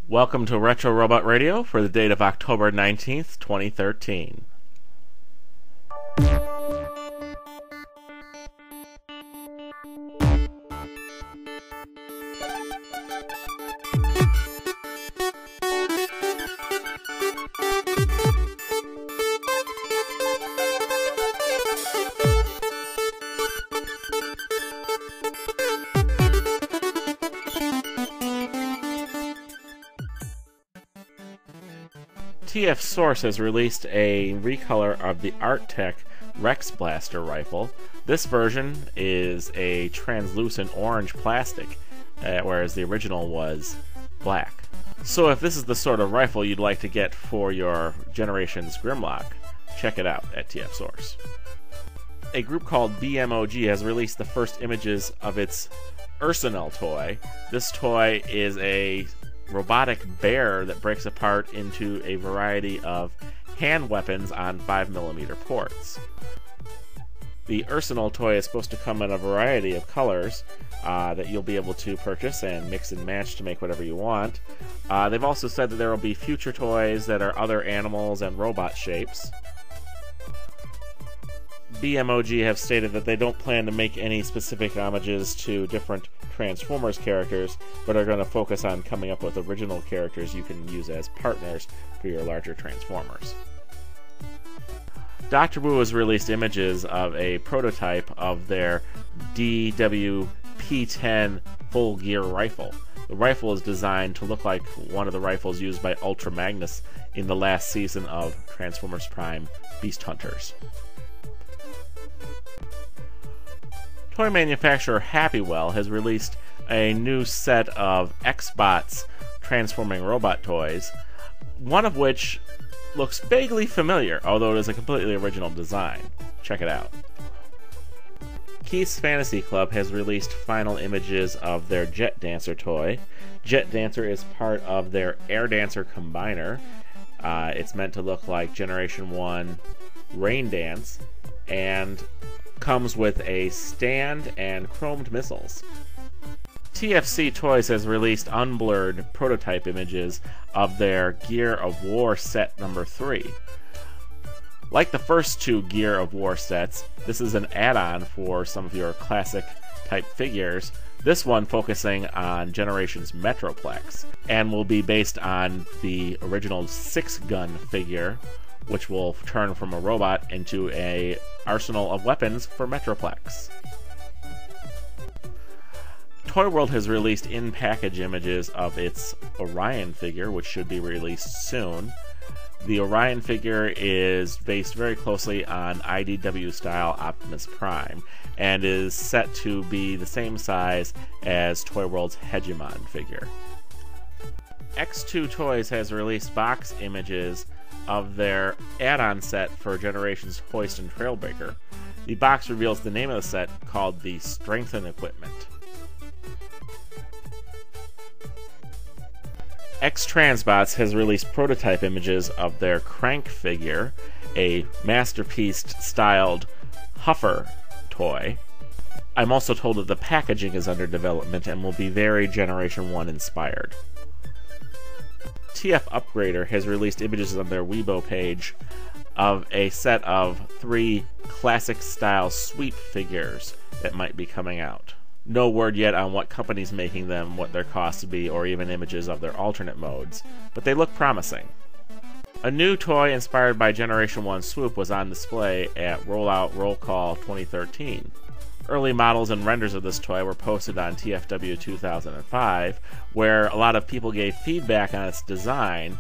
Welcome to Retro Robot Radio for the date of October 19th, 2013. TF Source has released a recolor of the ArtTek Rex Blaster rifle. This version is a translucent orange plastic, whereas the original was black. So if this is the sort of rifle you'd like to get for your Generations Grimlock, check it out at TF Source. A group called BMOG has released the first images of its Arsenal toy. This toy is a robotic bear that breaks apart into a variety of hand weapons on 5mm ports. The Arsenal toy is supposed to come in a variety of colors that you'll be able to purchase and mix and match to make whatever you want. They've also said that there will be future toys that are other animals and robot shapes. BMOG have stated that they don't plan to make any specific homages to different Transformers characters, but are going to focus on coming up with original characters you can use as partners for your larger Transformers. Dr. Wu has released images of a prototype of their DWP-10 full gear rifle. The rifle is designed to look like one of the rifles used by Ultra Magnus in the last season of Transformers Prime Beast Hunters. Toy manufacturer Happywell has released a new set of X-Bots transforming robot toys, one of which looks vaguely familiar, although it is a completely original design. Check it out. Keith's Fantasy Club has released final images of their Jet Dancer toy. Jet Dancer is part of their Air Dancer combiner. It's meant to look like Generation 1 Rain Dance, and comes with a stand and chromed missiles. TFC Toys has released unblurred prototype images of their Gear of War set number 3. Like the first two Gear of War sets, this is an add-on for some of your classic type figures, this one focusing on Generations Metroplex, and will be based on the original 6-gun figure, which will turn from a robot into an arsenal of weapons for Metroplex. Toyworld has released in-package images of its Orion figure, which should be released soon. The Orion figure is based very closely on IDW-style Optimus Prime, and is set to be the same size as Toyworld's Hegemon figure. X2 Toys has released box images of their add-on set for Generations Hoist and Trailbreaker. The box reveals the name of the set, called the Strengthen Equipment. X-Transbots has released prototype images of their Crank figure, a Masterpiece-styled Huffer toy. I'm also told that the packaging is under development and will be very Generation 1 inspired. TF Upgrader has released images on their Weibo page of a set of 3 classic-style sweep figures that might be coming out. No word yet on what company's making them, what their costs will be, or even images of their alternate modes, but they look promising. A new toy inspired by Generation 1 Swoop was on display at Rollout Roll Call 2013. Early models and renders of this toy were posted on TFW 2005, where a lot of people gave feedback on its design,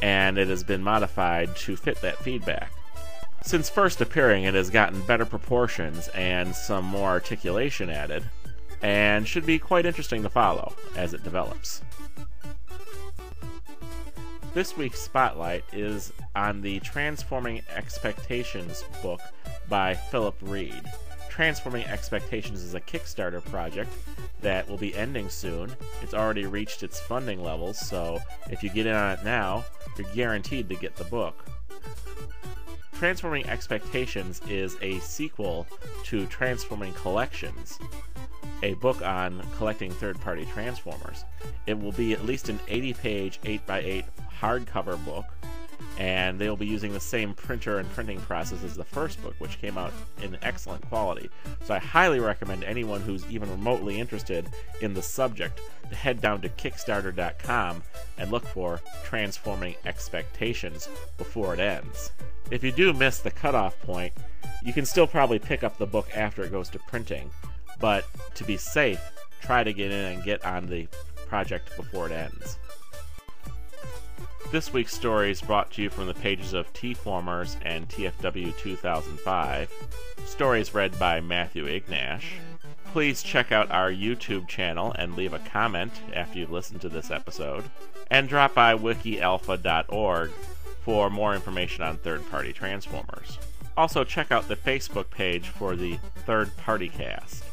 and it has been modified to fit that feedback. Since first appearing, it has gotten better proportions and some more articulation added, and should be quite interesting to follow as it develops. This week's spotlight is on the Transforming Expectations book by Philip Reed. Transforming Expectations is a Kickstarter project that will be ending soon. It's already reached its funding levels, so if you get in on it now, you're guaranteed to get the book. Transforming Expectations is a sequel to Transforming Collections, a book on collecting third-party Transformers. It will be at least an 80-page 8x8 hardcover book, and they will be using the same printer and printing process as the first book, which came out in excellent quality. So I highly recommend anyone who's even remotely interested in the subject to head down to Kickstarter.com and look for Transforming Expectations Before It Ends. If you do miss the cutoff point, you can still probably pick up the book after it goes to printing, but to be safe, try to get in and get on the project before it ends. This week's story is brought to you from the pages of T-Formers and TFW 2005. Stories read by Matthew Ignash. Please check out our YouTube channel and leave a comment after you've listened to this episode. And drop by wikialpha.org for more information on third-party Transformers. Also check out the Facebook page for the Third Party Cast.